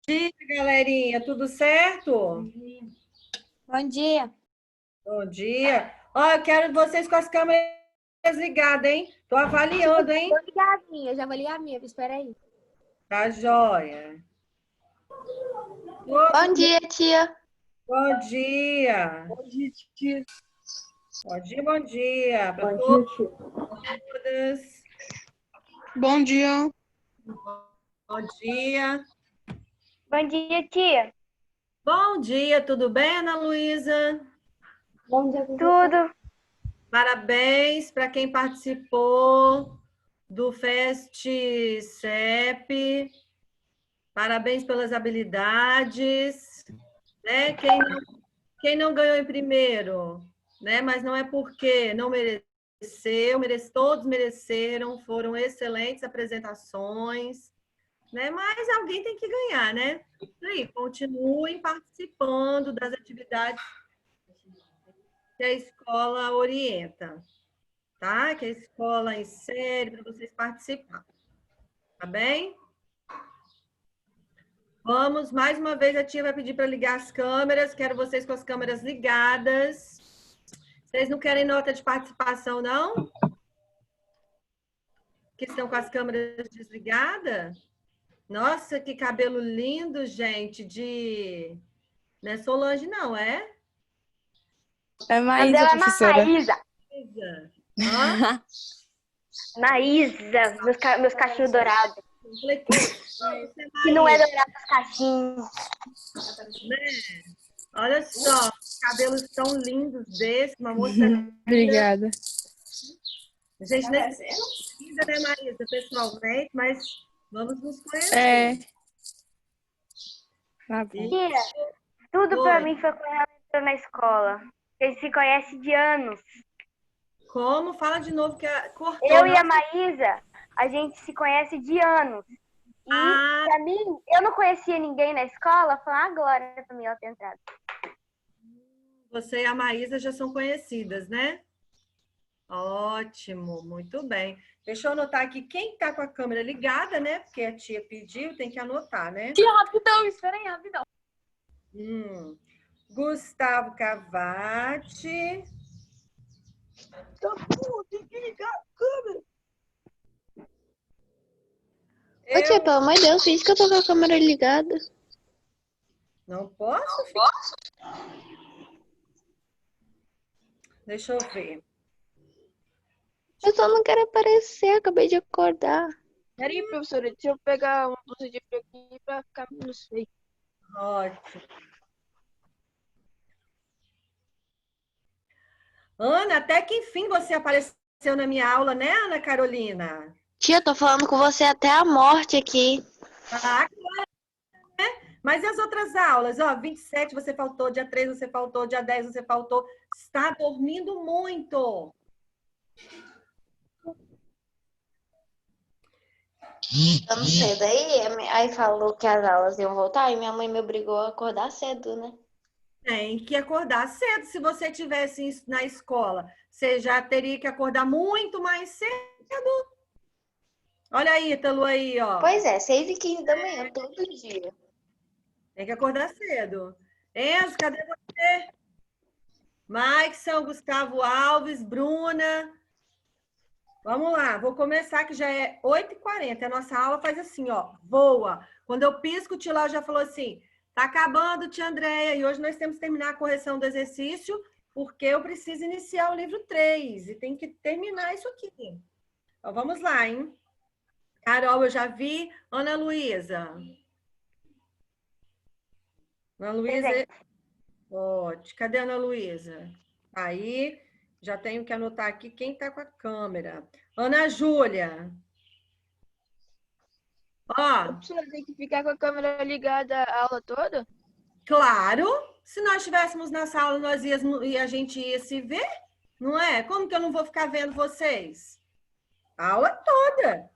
Dia, galerinha, tudo certo? Bom dia. Bom dia. Ó, eu quero vocês com as câmeras ligadas, hein? Tô avaliando, hein? Vou ligar a minha, já vou ligar a minha, espera aí. Tá joia. Bom dia, tia. Bom dia. Bom dia, tia. Bom dia, bom dia para Bom dia, tia. todas. Bom dia. Bom dia. Bom dia, tia. Bom dia, tudo bem, Ana Luísa? Bom dia, Tudo. Parabéns para quem participou do Fest CEP. Parabéns pelas habilidades, né? Quem não ganhou em primeiro, né? Mas não é porque não mereceu, todos mereceram, foram excelentes apresentações, né? Mas alguém tem que ganhar, né? E aí, continuem participando das atividades que a escola orienta, tá? Que a escola insere para vocês participarem, tá bem? Vamos, mais uma vez a tia vai pedir para ligar as câmeras. Quero vocês com as câmeras ligadas. Vocês não querem nota de participação, não? Que estão com as câmeras desligadas? Nossa, que cabelo lindo, gente, de... Não é Solange, não, é? É Maísa, professora. Maísa. Hã? Maísa, meus cachinhos dourados. Que não é dourado os cachinhos. Olha só, cabelos tão lindos desse, uma moça. Obrigada. Gente, não é ainda, né, Maísa, pessoalmente, mas vamos nos conhecer. É. Tá bom. Tia, tudo pra mim foi quando ela entrou na escola. A gente se conhece de anos. Como? Fala de novo que cortou. Eu e a Maísa, a gente se conhece de anos. E pra mim, eu não conhecia ninguém na escola, foi uma glória pra mim ela ter entrado. Você e a Maísa já são conhecidas, né? Ótimo, muito bem. Deixa eu anotar aqui quem tá com a câmera ligada, né? Porque a tia pediu, tem que anotar, né? Tia, rapidão, espera aí, rapidão. Gustavo Cavati. Tem que ligar a câmera. Eu... Ô, tia, pelo amor de Deus, finge que eu tô com a câmera ligada. Não posso? Deixa eu ver. Eu só não quero aparecer, acabei de acordar. Peraí, professora, deixa eu pegar um doce de frio aqui pra ficar menos feio. Ótimo. Ana, até que enfim você apareceu na minha aula, né, Ana Carolina? Tia, tô falando com você até a morte aqui. Ah, claro, né? Mas e as outras aulas? Ó, 27 você faltou, dia 3 você faltou, dia 10 você faltou. Está dormindo muito. Tão cedo aí falou que as aulas iam voltar e minha mãe me obrigou a acordar cedo, né? Tem que acordar cedo. Se você tivesse na escola, você já teria que acordar muito mais cedo. Olha aí, Ítalo, aí, ó. Pois é, 6h15 da manhã, todo dia. Tem que acordar cedo. Enzo, cadê você? Maikson, Gustavo Alves, Bruna. Vamos lá, vou começar que já é 8h40. A nossa aula faz assim, ó, voa. Quando eu pisco, o Tiló já falou assim, tá acabando, tia Andréia, e hoje nós temos que terminar a correção do exercício, porque eu preciso iniciar o livro 3 e tem que terminar isso aqui. Então, vamos lá, hein? Carol, eu já vi. Ana Luísa. Ana Luísa. Ótimo. Cadê a Ana Luísa? Aí, já tenho que anotar aqui quem está com a câmera. Ana Júlia. Ó. Professora, tem que ficar com a câmera ligada a aula toda? Claro. Se nós estivéssemos na sala, e a gente ia se ver, não é? Como que eu não vou ficar vendo vocês? A aula toda.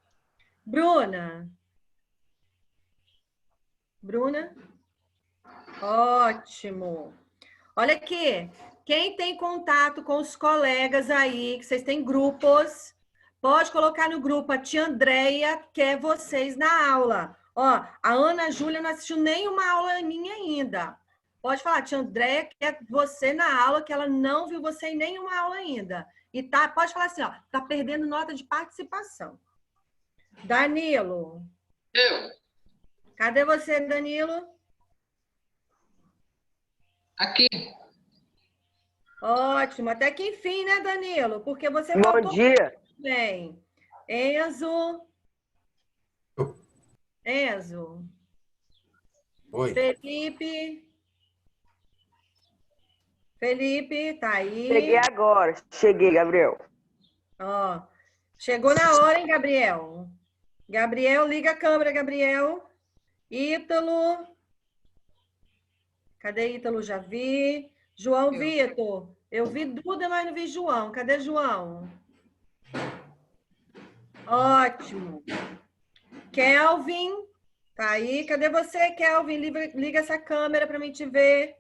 Bruna. Bruna. Ótimo. Olha aqui. Quem tem contato com os colegas aí, que vocês têm grupos, pode colocar no grupo a tia Andréia quer vocês na aula. Ó, a Ana Júlia não assistiu nenhuma aula minha ainda. Pode falar, tia Andréia, que é você na aula, que ela não viu você em nenhuma aula ainda. E tá, pode falar assim, ó, tá perdendo nota de participação. Danilo. Eu. Cadê você, Danilo? Aqui. Ótimo, até que enfim, né, Danilo? Porque você Bom faltou dia. bem. Enzo. Oi. Felipe, tá aí. Cheguei agora. Cheguei, Gabriel. Ó, chegou na hora, hein, Gabriel? Gabriel, liga a câmera, Gabriel. Ítalo. Cadê Ítalo? Já vi. João Vitor. Eu vi Duda, mas não vi João. Cadê João? Ótimo. Kelvin. Tá aí. Cadê você, Kelvin? Liga essa câmera para mim te ver.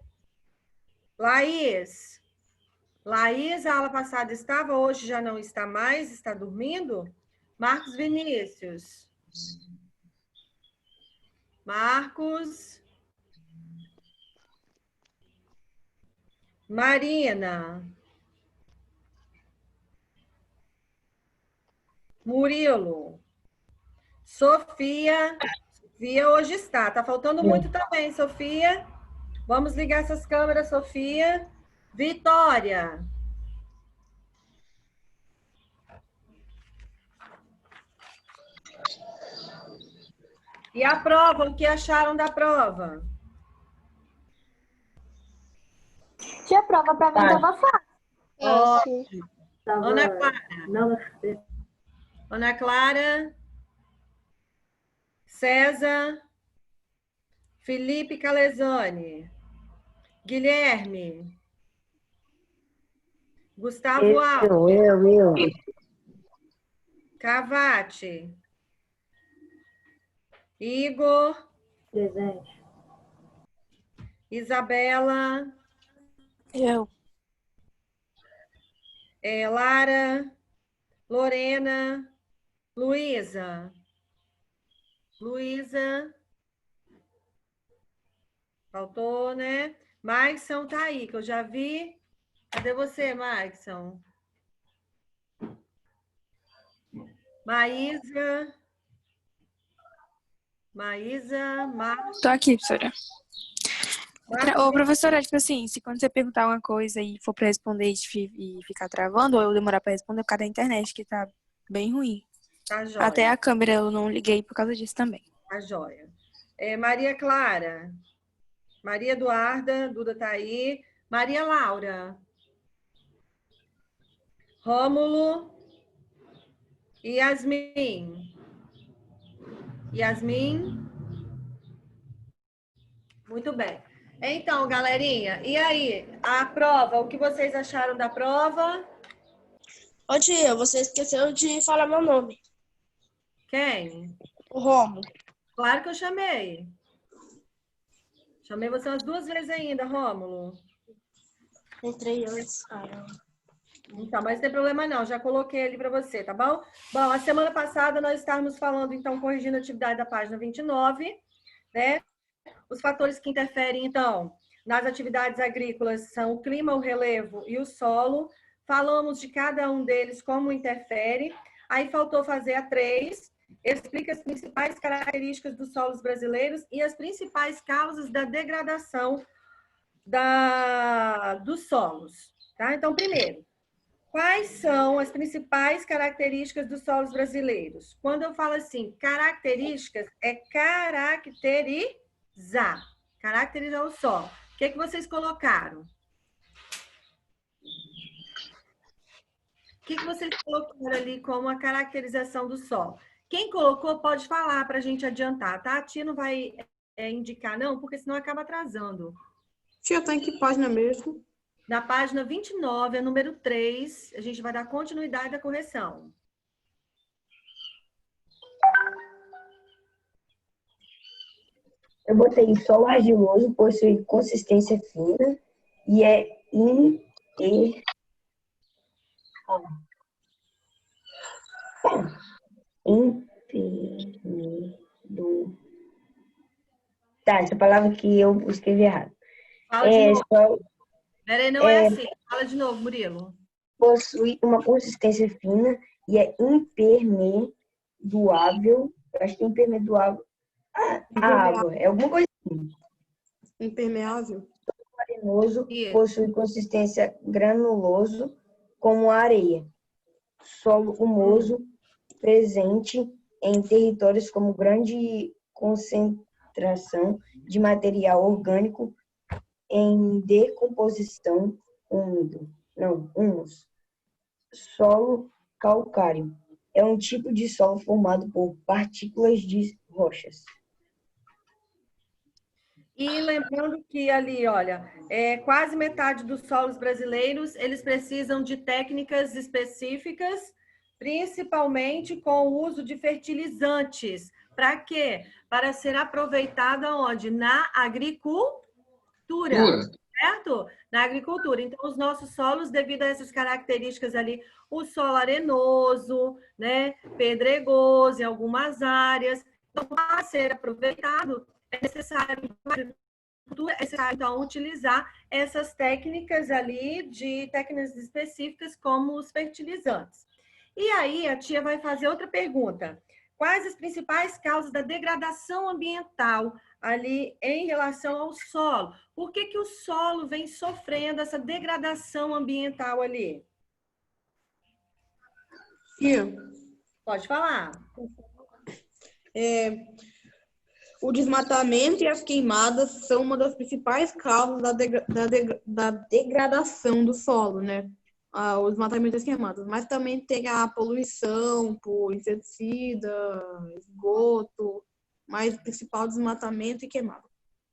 Laís. Laís, a aula passada estava, hoje já não está mais, está dormindo? Marcos Vinícius. Marcos. Marina. Murilo. Sofia. Sofia hoje está. Tá faltando muito também, Sofia. Vamos ligar essas câmeras, Sofia. Vitória. E a prova, o que acharam da prova? Tinha prova pra mim, tava fácil. Ótimo. Ana Clara. Ana Clara. César. Felipe Calesani. Guilherme. Gustavo Alves. Eu. Cavati. Igor. Presente. Isabela. Eu. Lara. Lorena. Luísa. Faltou, né? Maxson tá aí, que eu já vi. Cadê você, Maxson? Maísa. Tô aqui, professora. Ô, professora, tipo assim, se quando você perguntar uma coisa e for pra responder e ficar travando, ou eu demorar pra responder por causa da internet, que tá bem ruim. Tá jóia. Até a câmera eu não liguei por causa disso também. Tá jóia. Maria Clara. Maria Eduarda, Duda tá aí. Maria Laura. Rômulo. Yasmin. Muito bem. Então, galerinha, e aí? A prova, o que vocês acharam da prova? Ô tia, você esqueceu de falar meu nome. Quem? O Romo. Claro que eu chamei. Chamei você umas 2 vezes ainda, Rômulo. Entrei antes, caramba. Então, mas não tem problema não, já coloquei ali para você, tá bom? Bom, a semana passada nós estávamos falando, então, corrigindo a atividade da página 29, né? Os fatores que interferem, então, nas atividades agrícolas são o clima, o relevo e o solo. Falamos de cada um deles, como interfere. Aí faltou fazer a 3, explica as principais características dos solos brasileiros e as principais causas da degradação dos solos. Tá? Então, primeiro, quais são as principais características dos solos brasileiros? Quando eu falo assim, características, é caracterizar o solo. O que vocês colocaram? O que vocês colocaram ali como a caracterização do solo? Quem colocou pode falar para a gente adiantar, tá? A tia não vai indicar, não, porque senão acaba atrasando. Tia, tá em que página mesmo? Na página 29, a número 3, a gente vai dar continuidade à correção. Eu botei solo argiloso, possui consistência fina e é impermeável Tá, essa palavra que eu escrevi errado. Fala de novo. Solo Peraí, não é assim. Fala de novo, Murilo. possui uma consistência fina e é impermeável. Eu acho que é impermeável à água. É alguma coisa assim. Impermeável. Arenoso, Isso. possui consistência granuloso, como a areia. Solo humoso, presente em territórios com grande concentração de material orgânico em decomposição úmido. Não, humus. Solo calcário. É um tipo de solo formado por partículas de rochas. E lembrando que ali, olha, quase metade dos solos brasileiros, eles precisam de técnicas específicas, principalmente com o uso de fertilizantes. Para quê? Para ser aproveitado onde? Na agricultura, certo? Na agricultura. Então, os nossos solos, devido a essas características ali, o solo arenoso, né, pedregoso em algumas áreas, então, para ser aproveitado, é necessário, então, utilizar essas técnicas ali, de técnicas específicas, como os fertilizantes. E aí, a tia vai fazer outra pergunta. Quais as principais causas da degradação ambiental ali em relação ao solo? Por que que o solo vem sofrendo essa degradação ambiental ali? Tia, Pode falar. o desmatamento e as queimadas são uma das principais causas da degradação do solo, né? O desmatamento e as queimadas. Mas também tem a poluição por inseticida, esgoto, mas o principal desmatamento e queimada.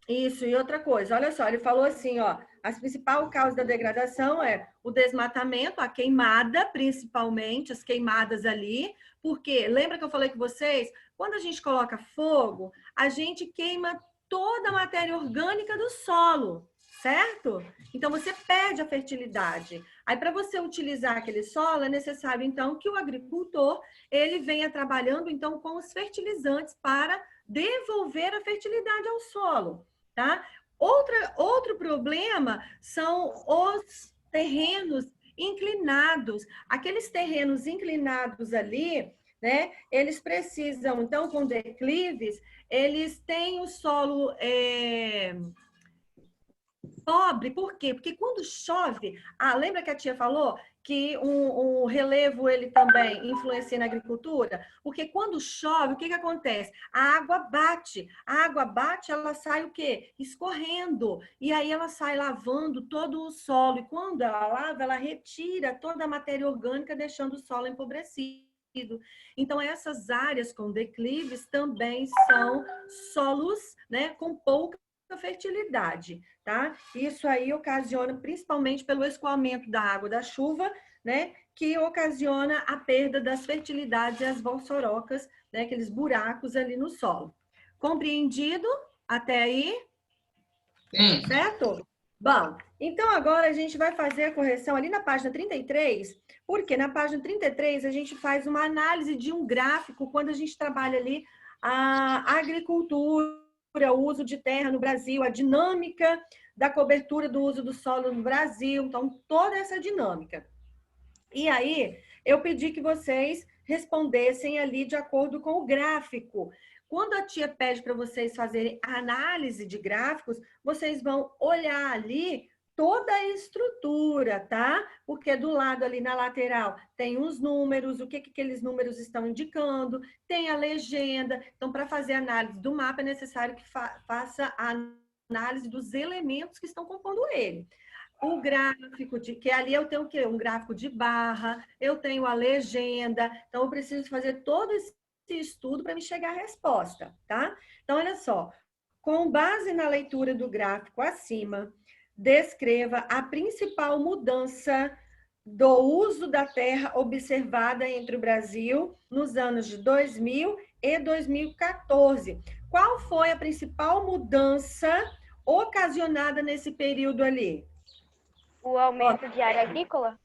Isso, e outra coisa, olha só, ele falou assim, ó, as principais causas da degradação é o desmatamento, a queimada, principalmente, as queimadas ali, porque, lembra que eu falei com vocês? Quando a gente coloca fogo, a gente queima toda a matéria orgânica do solo, certo? Então, você perde a fertilidade. Aí, para você utilizar aquele solo, é necessário, então, que o agricultor, ele venha trabalhando, então, com os fertilizantes para devolver a fertilidade ao solo. Tá? Outro problema são os terrenos inclinados. Aqueles terrenos inclinados ali, né? Eles precisam, então, com declives, eles têm o solo pobre. Por quê? Porque quando chove, lembra que a tia falou que o relevo ele também influencia na agricultura? Porque quando chove, o que acontece? A água bate, ela sai o quê? Escorrendo, e aí ela sai lavando todo o solo, e quando ela lava, ela retira toda a matéria orgânica, deixando o solo empobrecido. Então, essas áreas com declives também são solos, né, com pouca fertilidade, tá? Isso aí ocasiona, principalmente pelo escoamento da água da chuva, né? Que ocasiona a perda das fertilidades e as valsorocas, né? Aqueles buracos ali no solo. Compreendido até aí? Sim. Certo? Bom, então agora a gente vai fazer a correção ali na página 33, porque na página 33 a gente faz uma análise de um gráfico quando a gente trabalha ali a agricultura, o uso de terra no Brasil, a dinâmica da cobertura do uso do solo no Brasil, então toda essa dinâmica. E aí, eu pedi que vocês respondessem ali de acordo com o gráfico. Quando a tia pede para vocês fazerem a análise de gráficos, vocês vão olhar ali toda a estrutura, tá? Porque do lado ali na lateral tem os números, o que aqueles números estão indicando, tem a legenda. Então, para fazer a análise do mapa, é necessário que faça a análise dos elementos que estão compondo ele. O gráfico, que ali eu tenho o quê? Um gráfico de barra, eu tenho a legenda, então eu preciso fazer todo esse estudo para me chegar à resposta, tá? Então, olha só, com base na leitura do gráfico acima, descreva a principal mudança do uso da terra observada entre o Brasil nos anos de 2000 e 2014. Qual foi a principal mudança ocasionada nesse período ali? O aumento de área agrícola?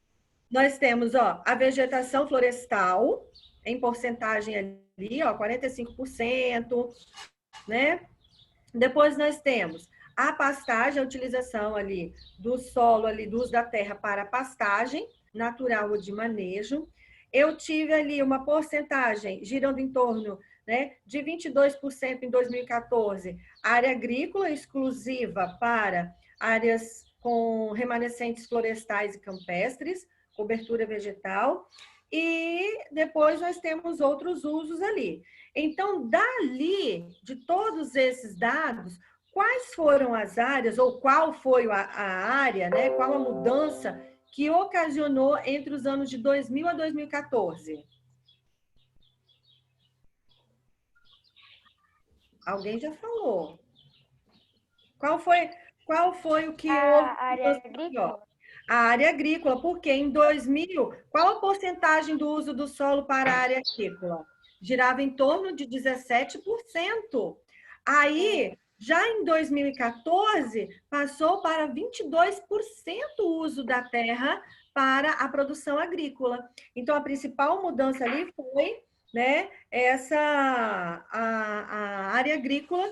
Nós temos, ó, a vegetação florestal, em porcentagem ali, ó, 45%, né? Depois nós temos a pastagem, a utilização ali do solo, ali, do uso da terra para pastagem, natural ou de manejo. Eu tive ali uma porcentagem girando em torno, né, de 22% em 2014, área agrícola exclusiva para áreas com remanescentes florestais e campestres, cobertura vegetal, e depois nós temos outros usos ali. Então, dali, de todos esses dados, quais foram as áreas, ou qual foi a área, né, qual a mudança que ocasionou entre os anos de 2000 a 2014? Alguém já falou. Qual foi o que houve? A área agrícola? A área agrícola, porque em 2000, qual a porcentagem do uso do solo para a área agrícola? Girava em torno de 17%. Aí, já em 2014, passou para 22% o uso da terra para a produção agrícola. Então, a principal mudança ali foi, né, a área agrícola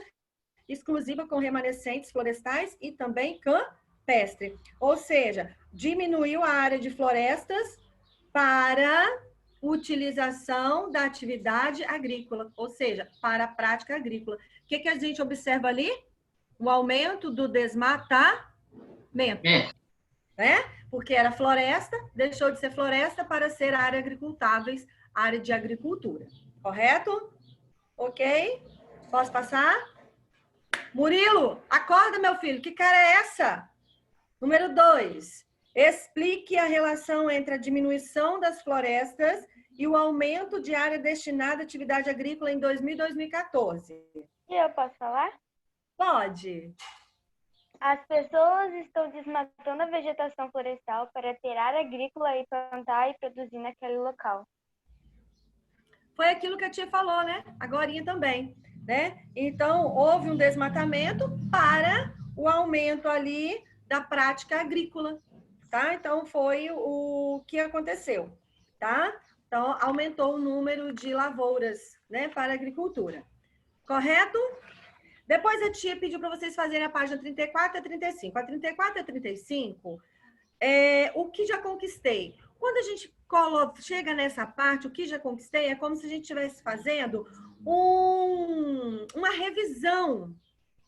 exclusiva com remanescentes florestais e também campestre. Ou seja, diminuiu a área de florestas para utilização da atividade agrícola, ou seja, para a prática agrícola. O que a gente observa ali? O aumento do desmatamento, né? Porque era floresta, deixou de ser floresta para ser área agricultáveis, área de agricultura. Correto? Ok? Posso passar? Murilo, acorda, meu filho. Que cara é essa? Número 2. Explique a relação entre a diminuição das florestas e o aumento de área destinada à atividade agrícola em 2000 e 2014. E eu posso falar? Pode. As pessoas estão desmatando a vegetação florestal para ter área agrícola e plantar e produzir naquele local. Foi aquilo que a tia falou, né? Agorinha também, né? Então, houve um desmatamento para o aumento ali da prática agrícola, tá? Então, foi o que aconteceu, tá? Então, aumentou o número de lavouras, né, para a agricultura. Correto? Depois a tia pediu para vocês fazerem a página 34 a 35. A 34 a 35, o que já conquistei. Quando a gente chega nessa parte, o que já conquistei, é como se a gente estivesse fazendo uma revisão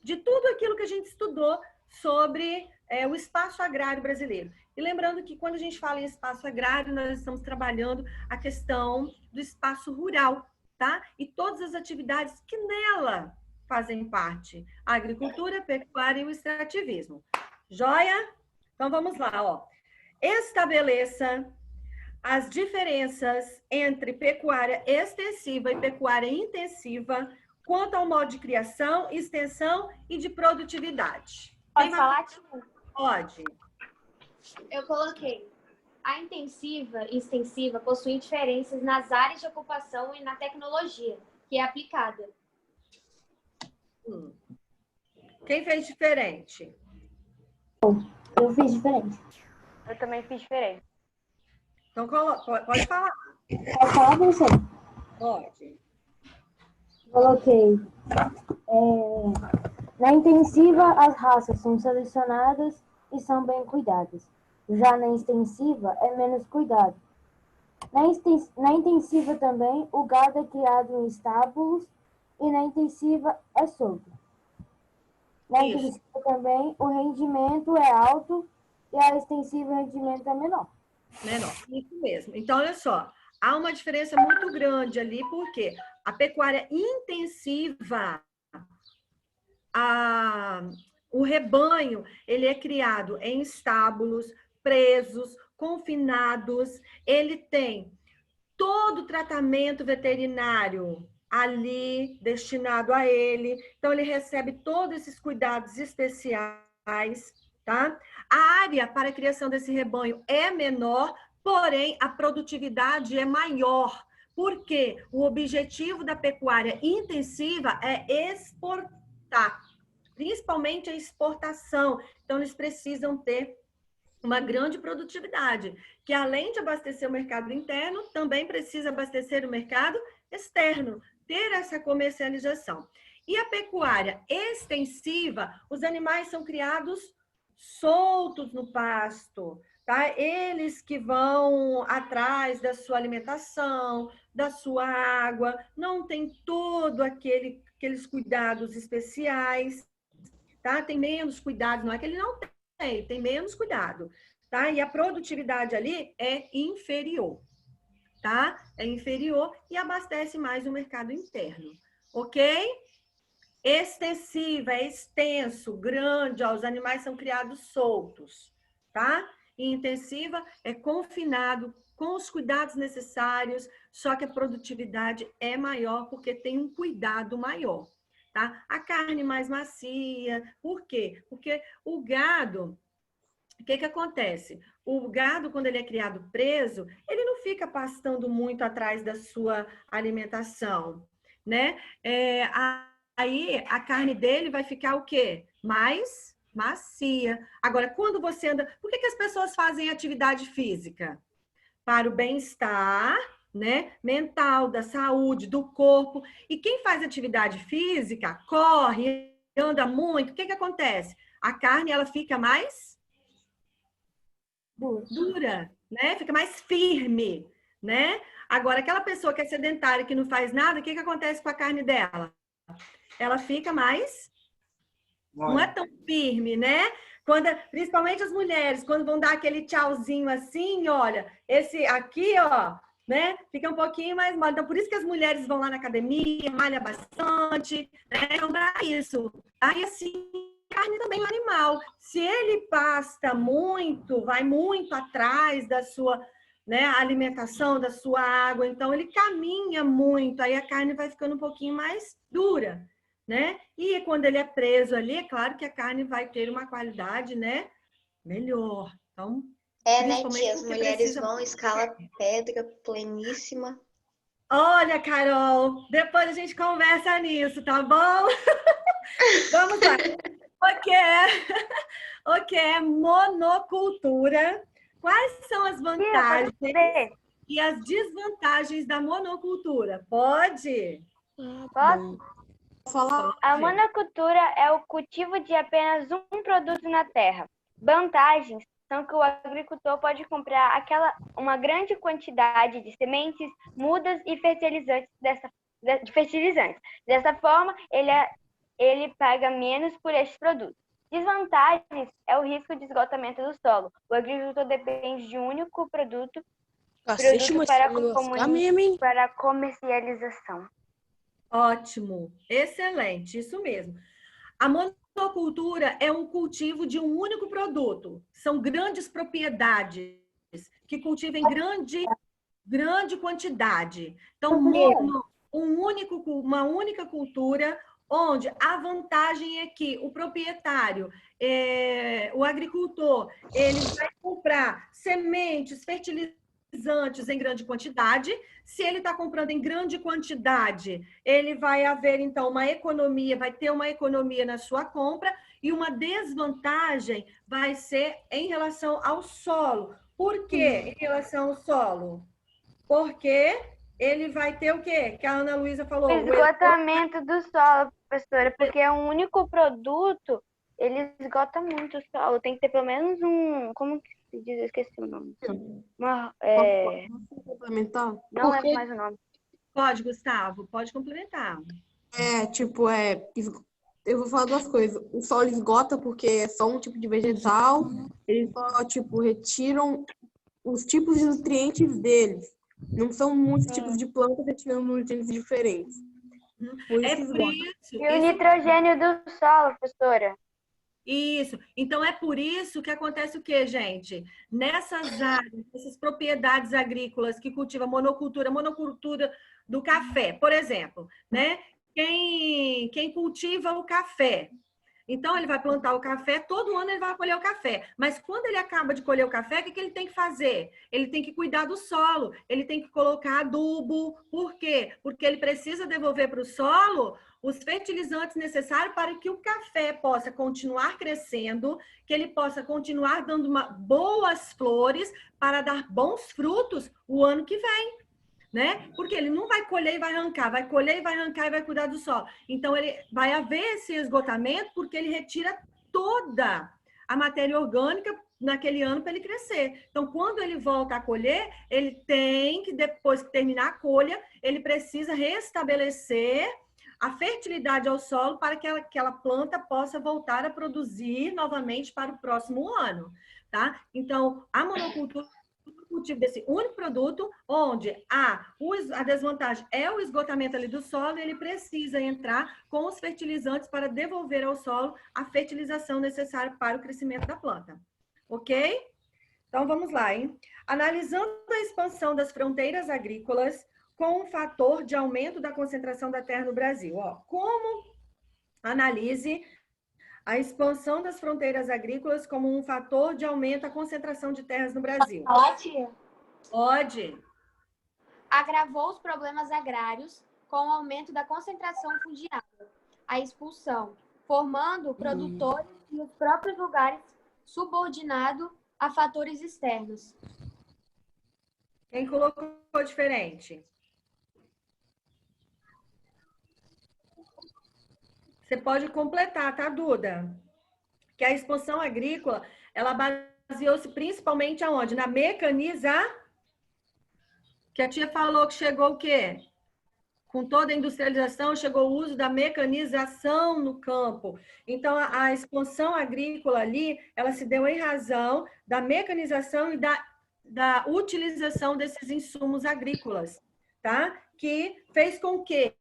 de tudo aquilo que a gente estudou sobre o espaço agrário brasileiro. E lembrando que quando a gente fala em espaço agrário, nós estamos trabalhando a questão do espaço rural, tá? E todas as atividades que nela fazem parte. A agricultura, a pecuária e o extrativismo. Joia? Então, vamos lá, ó. Estabeleça as diferenças entre pecuária extensiva e pecuária intensiva quanto ao modo de criação, extensão e de produtividade. Pode falar, Tio? Pode. Eu coloquei. A intensiva e extensiva possuem diferenças nas áreas de ocupação e na tecnologia que é aplicada. Quem fez diferente? Eu fiz diferente. Eu também fiz diferente. Então, pode falar. Pode falar, professor? Pode. Coloquei. Na intensiva, as raças são selecionadas e são bem cuidadas. Já na extensiva, é menos cuidado. Na intensiva também, o gado é criado em estábulos e na intensiva é solto. Na intensiva também, o rendimento é alto e a extensiva, o rendimento é menor. Menor, isso mesmo. Então, olha só, há uma diferença muito grande ali, porque a pecuária intensiva, o rebanho, ele é criado em estábulos, presos, confinados, ele tem todo o tratamento veterinário ali destinado a ele, então ele recebe todos esses cuidados especiais, tá? A área para a criação desse rebanho é menor, porém a produtividade é maior, porque o objetivo da pecuária intensiva é exportar, principalmente a exportação. Então, eles precisam ter uma grande produtividade, que além de abastecer o mercado interno, também precisa abastecer o mercado externo, ter essa comercialização. E a pecuária extensiva, os animais são criados soltos no pasto, tá? Eles que vão atrás da sua alimentação, da sua água, não tem todo aqueles cuidados especiais, tá? Tem menos cuidado, não é que ele não tem menos cuidado, tá? E a produtividade ali é inferior, tá? É inferior e abastece mais o mercado interno, ok? Extensiva, é extenso, grande, ó, os animais são criados soltos, tá? E intensiva é confinado, com os cuidados necessários, só que a produtividade é maior porque tem um cuidado maior, tá? A carne mais macia, por quê? Porque o gado, o que acontece? O gado, quando ele é criado preso, ele não fica pastando muito atrás da sua alimentação, né? Aí a carne dele vai ficar o quê? Mais macia. Agora, quando você anda... Por que as pessoas fazem atividade física? Para o bem-estar, né? Mental, da saúde, do corpo. E quem faz atividade física, corre, anda muito, o que acontece? A carne, ela fica mais dura, né? Fica mais firme, né? Agora, aquela pessoa que é sedentária, que não faz nada, o que acontece com a carne dela? Ela fica mais... Não é tão firme, né? Principalmente as mulheres, quando vão dar aquele tchauzinho assim, olha, esse aqui, ó, né? Fica um pouquinho mais mole. Então, por isso que as mulheres vão lá na academia, malham bastante, né? Então, dá isso. Aí, assim, carne também é um animal. Se ele pasta muito, vai muito atrás da sua, né, alimentação, da sua água, então ele caminha muito, aí a carne vai ficando um pouquinho mais dura, né? E quando ele é preso ali, é claro que a carne vai ter uma qualidade, né, melhor. Então, né, tia? As mulheres vão, escala pedra pleníssima. Olha, Carol, depois a gente conversa nisso, tá bom? Vamos lá. O que é monocultura? Quais são as vantagens e as desvantagens da monocultura? Pode? Posso? A monocultura é o cultivo de apenas um produto na terra. Vantagens são que o agricultor pode comprar uma grande quantidade de sementes, mudas e fertilizantes. Dessa forma, ele paga menos por esses produtos. Desvantagens é o risco de esgotamento do solo. O agricultor depende de um único produto para comercialização. Ótimo, excelente, isso mesmo. A monocultura é um cultivo de um único produto. São grandes propriedades que cultivam em grande quantidade. Então, uma única cultura, onde a vantagem é que o proprietário, o agricultor, ele vai comprar sementes, fertilizantes em grande quantidade. Se ele está comprando em grande quantidade, ele vai haver, então, uma economia, vai ter uma economia na sua compra, e uma desvantagem vai ser em relação ao solo. Por quê em relação ao solo? Porque ele vai ter o quê? Que a Ana Luísa falou. Esgotamento do solo, professora, porque é um único produto, ele esgota muito o solo. Tem que ter pelo menos um... Como que se diz? Eu esqueci o nome. Complementar? Não lembro mais o nome. Pode, Gustavo, pode complementar. Eu vou falar duas coisas. O solo esgota porque é só um tipo de vegetal, eles só, retiram os tipos de nutrientes deles. Não são muitos tipos de plantas retirando nutrientes diferentes. Por isso. E o nitrogênio do solo, professora? Isso. Então, é por isso que acontece o quê, gente? Nessas áreas, essas propriedades agrícolas que cultivam monocultura do café, por exemplo, né? Quem cultiva o café, então ele vai plantar o café, todo ano ele vai colher o café. Mas quando ele acaba de colher o café, o que ele tem que fazer? Ele tem que cuidar do solo, ele tem que colocar adubo. Por quê? Porque ele precisa devolver para o solo os fertilizantes necessários para que o café possa continuar crescendo, que ele possa continuar dando boas flores para dar bons frutos o ano que vem. né? Porque ele não vai colher e vai arrancar, vai colher e vai arrancar e vai cuidar do solo. Então, ele vai haver esse esgotamento porque ele retira toda a matéria orgânica naquele ano para ele crescer. Então, quando ele volta a colher, ele tem que, depois que terminar a colha, ele precisa restabelecer a fertilidade ao solo para que aquela planta possa voltar a produzir novamente para o próximo ano, tá? Então, a monocultura é o cultivo desse único produto, onde a desvantagem é o esgotamento ali do solo, e ele precisa entrar com os fertilizantes para devolver ao solo a fertilização necessária para o crescimento da planta. Ok? Então, vamos lá, hein? Analisando a expansão das fronteiras agrícolas com um fator de aumento da concentração da terra no Brasil. Ó, como analise a expansão das fronteiras agrícolas como um fator de aumento da concentração de terras no Brasil? Pode? Pode. Agravou os problemas agrários com o aumento da concentração fundiária, a expulsão, formando produtores e os próprios lugares subordinados a fatores externos. Quem colocou diferente? Você pode completar, tá, Duda? Que a expansão agrícola, ela baseou-se principalmente aonde? Na que a tia falou que chegou o quê? Com toda a industrialização, chegou o uso da mecanização no campo. Então, a expansão agrícola ali, ela se deu em razão da mecanização e da utilização desses insumos agrícolas, tá? Que fez com que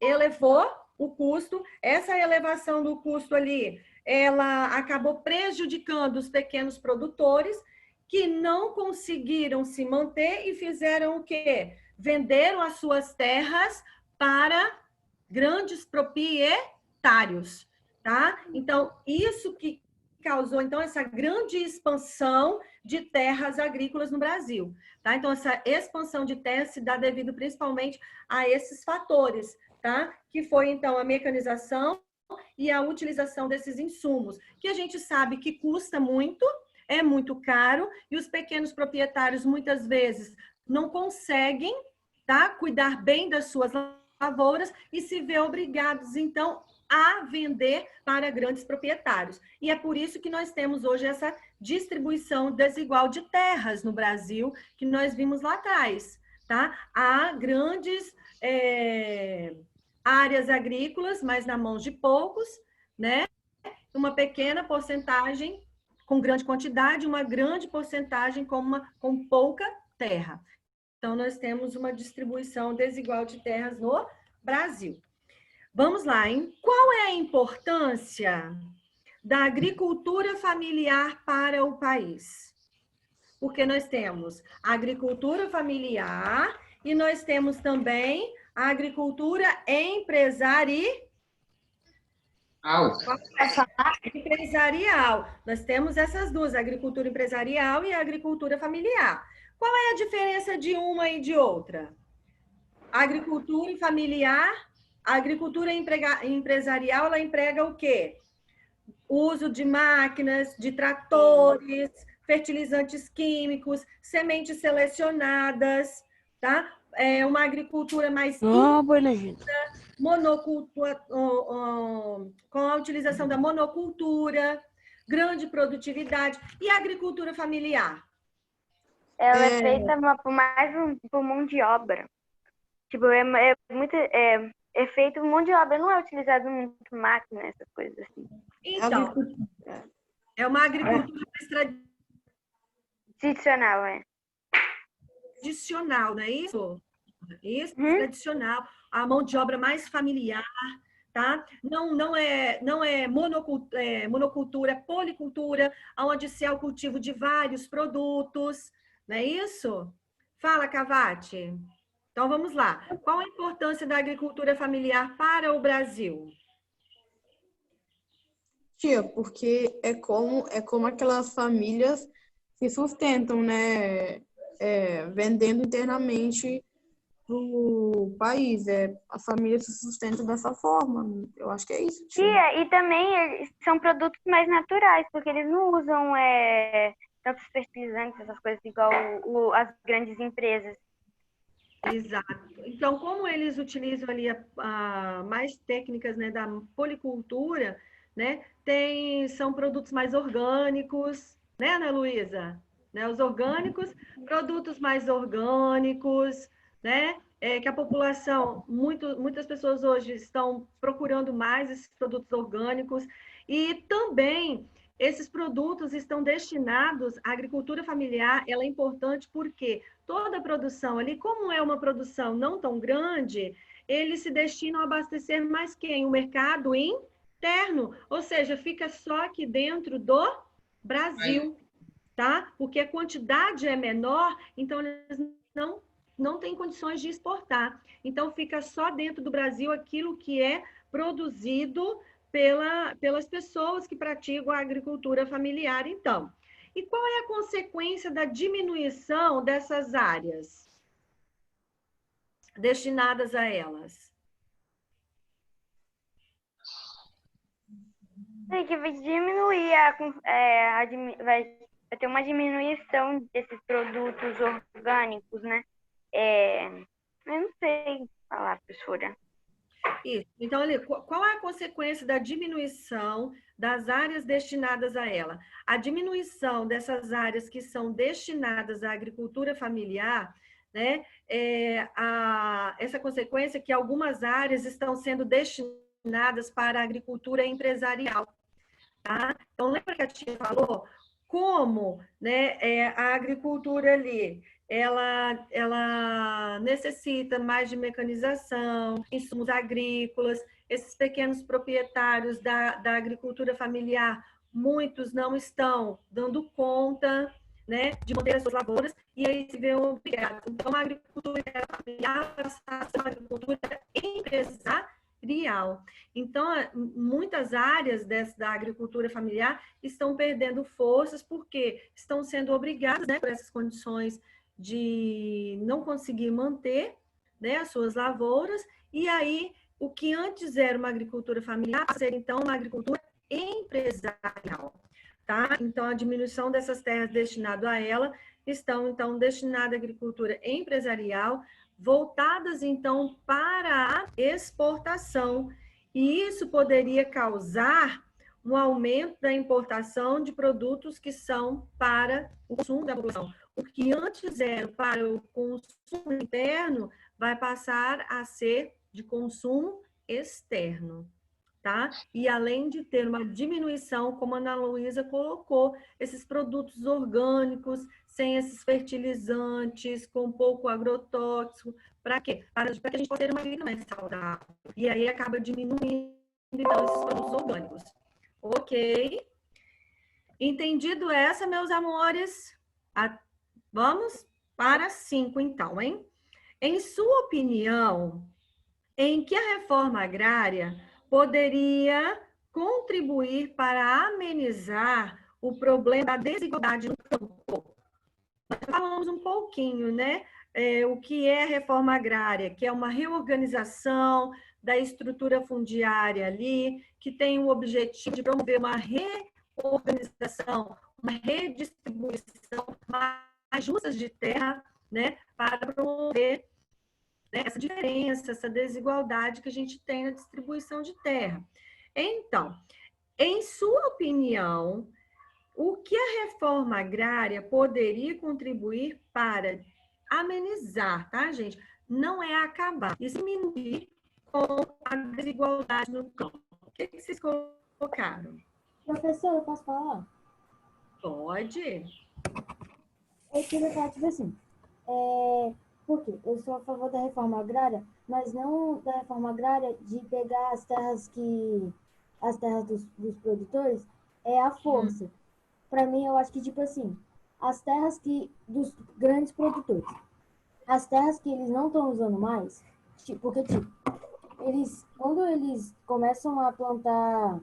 elevou o custo. Essa elevação do custo ali, ela acabou prejudicando os pequenos produtores que não conseguiram se manter e fizeram o quê? Venderam as suas terras para grandes proprietários, tá? Então, isso que causou, então, essa grande expansão de terras agrícolas no Brasil, tá? Então, essa expansão de terras se dá devido principalmente a esses fatores, tá? Que foi, então, a mecanização e a utilização desses insumos, que a gente sabe que custa muito, é muito caro, e os pequenos proprietários, muitas vezes, não conseguem, tá, cuidar bem das suas lavouras e se vê obrigados, então, a vender para grandes proprietários. E é por isso que nós temos hoje essa distribuição desigual de terras no Brasil, que nós vimos lá atrás, tá? Há grandes áreas agrícolas, mas na mão de poucos, né? Uma pequena porcentagem com grande quantidade, uma grande porcentagem com pouca terra. Então, nós temos uma distribuição desigual de terras no Brasil. Vamos lá, hein? Qual é a importância da agricultura familiar para o país? Porque nós temos a agricultura familiar e nós temos também a agricultura empresarial. Empresarial. Nós temos essas duas, a agricultura empresarial e a agricultura familiar. Qual é a diferença de uma e de outra? A agricultura familiar, a agricultura empresarial, ela emprega o quê? O uso de máquinas, de tratores, fertilizantes químicos, sementes selecionadas, tá? É uma agricultura mais monocultura, com a utilização da monocultura, grande produtividade. E a agricultura familiar? Ela é feita por mão de obra. Tipo, é feito mão de obra, não é utilizado muito máquina, essas coisas assim. Então, é uma agricultura mais tradicional, tradicional, não é isso? Isso, tradicional. A mão de obra mais familiar, tá? Não é monocultura, é policultura, onde se é o cultivo de vários produtos, não é isso? Fala, Cavati. Então, vamos lá. Qual a importância da agricultura familiar para o Brasil? Tia, porque é como aquelas famílias se sustentam, né? Vendendo internamente para o país. A família se sustenta dessa forma. Eu acho que é isso, tia. Tia, e também são produtos mais naturais, porque eles não usam tantos fertilizantes, essas coisas, igual as grandes empresas. Exato. Então, como eles utilizam ali mais técnicas, né, da policultura, né, são produtos mais orgânicos, né, Ana Luísa? Né, os orgânicos, produtos mais orgânicos, né, que a população, muitas pessoas hoje estão procurando mais esses produtos orgânicos e também esses produtos estão destinados à agricultura familiar. Ela é importante porque toda a produção ali, como é uma produção não tão grande, eles se destinam a abastecer mais quem? O mercado interno, ou seja, fica só aqui dentro do Brasil, tá? Porque a quantidade é menor, então eles não têm condições de exportar. Então fica só dentro do Brasil aquilo que é produzido pelas pessoas que praticam a agricultura familiar, então. E qual é a consequência da diminuição dessas áreas destinadas a elas? Que vai diminuir vai ter uma diminuição desses produtos orgânicos, né? Eu não sei falar, professora. Isso. Então, ali, qual é a consequência da diminuição das áreas destinadas a ela? A diminuição dessas áreas que são destinadas à agricultura familiar, né? Essa consequência é que algumas áreas estão sendo destinadas para a agricultura empresarial. Tá? Então, lembra que a tia falou como, né, a agricultura ali, ela necessita mais de mecanização, insumos agrícolas, esses pequenos proprietários da agricultura familiar, muitos não estão dando conta, né, de manter as suas lavouras, e aí se vê obrigado. Então, a agricultura familiar passa a ser uma agricultura empresarial. Então, muitas áreas da agricultura familiar estão perdendo forças porque estão sendo obrigadas, né, por essas condições de não conseguir manter, né, as suas lavouras, e aí o que antes era uma agricultura familiar passa a ser, então, uma agricultura empresarial. Tá? Então, a diminuição dessas terras destinadas a ela estão, então, destinadas à agricultura empresarial, voltadas, então, para a exportação. E isso poderia causar um aumento da importação de produtos que são para o consumo da população. O que antes era para o consumo interno vai passar a ser de consumo externo. Tá? E além de ter uma diminuição, como a Ana Luísa colocou, esses produtos orgânicos, sem esses fertilizantes, com pouco agrotóxico, para quê? Para que a gente possa ter uma vida mais saudável. E aí acaba diminuindo, então, esses produtos orgânicos. Ok? Entendido essa, meus amores? Vamos para 5, então, hein? Em sua opinião, em que a reforma agrária poderia contribuir para amenizar o problema da desigualdade no campo? Nós falamos um pouquinho, né? O que é a reforma agrária, que é uma reorganização da estrutura fundiária ali, que tem o objetivo de promover uma reorganização, uma redistribuição mais justa de terra, né? Para promover essa diferença, essa desigualdade que a gente tem na distribuição de terra. Então, em sua opinião, o que a reforma agrária poderia contribuir para amenizar, tá, gente? Não é acabar, e diminuir com a desigualdade no campo. O que vocês colocaram? Professor, eu posso falar? Pode. Eu queria falar, tipo assim, porque eu sou a favor da reforma agrária, mas não da reforma agrária de pegar as terras dos produtores à força. Para mim, eu acho que, tipo assim, as terras dos grandes produtores, as terras que eles não estão usando mais, porque, quando eles começam a plantar,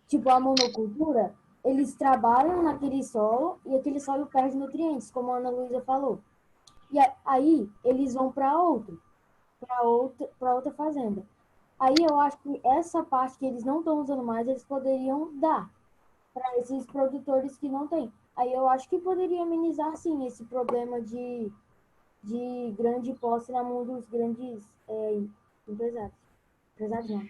tipo, a monocultura, eles trabalham naquele solo e aquele solo perde nutrientes, como a Ana Luísa falou. E aí eles vão para outra fazenda. Aí eu acho que essa parte que eles não estão usando mais, eles poderiam dar para esses produtores que não têm. Aí eu acho que poderia amenizar, sim, esse problema de de grande posse na mão dos grandes empresários. Empresários não.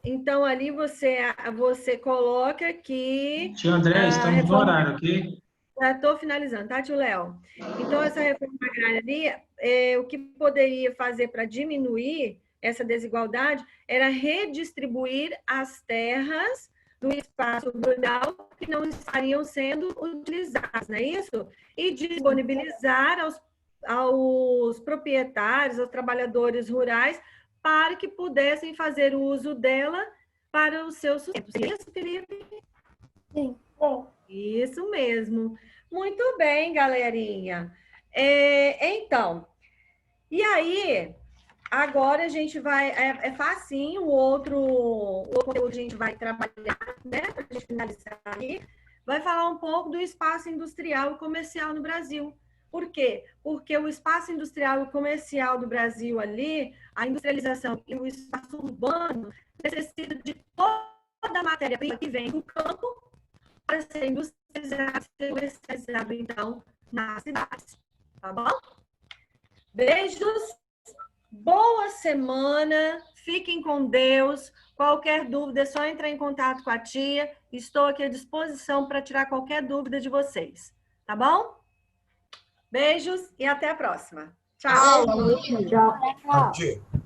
Então ali você coloca que... Tio André, estamos no horário, ok? Já estou finalizando, tá, tio Léo? Então, essa reforma agrária ali, o que poderia fazer para diminuir essa desigualdade era redistribuir as terras do espaço rural que não estariam sendo utilizadas, não é isso? E disponibilizar aos proprietários, aos trabalhadores rurais, para que pudessem fazer uso dela para o seu sustento. Isso, Felipe? Sim. Isso mesmo. Muito bem, galerinha. Então, e aí, agora a gente vai... É facinho o outro conteúdo que a gente vai trabalhar, né? Para a gente finalizar aí. Vai falar um pouco do espaço industrial e comercial no Brasil. Por quê? Porque o espaço industrial e comercial do Brasil ali, a industrialização e o espaço urbano necessitam de toda a matéria-prima que vem do campo para ser industrializado e comercializado, então, nas cidades. Tá bom? Beijos, boa semana, fiquem com Deus. Qualquer dúvida é só entrar em contato com a tia. Estou aqui à disposição para tirar qualquer dúvida de vocês. Tá bom? Beijos e até a próxima. Tchau. Tchau.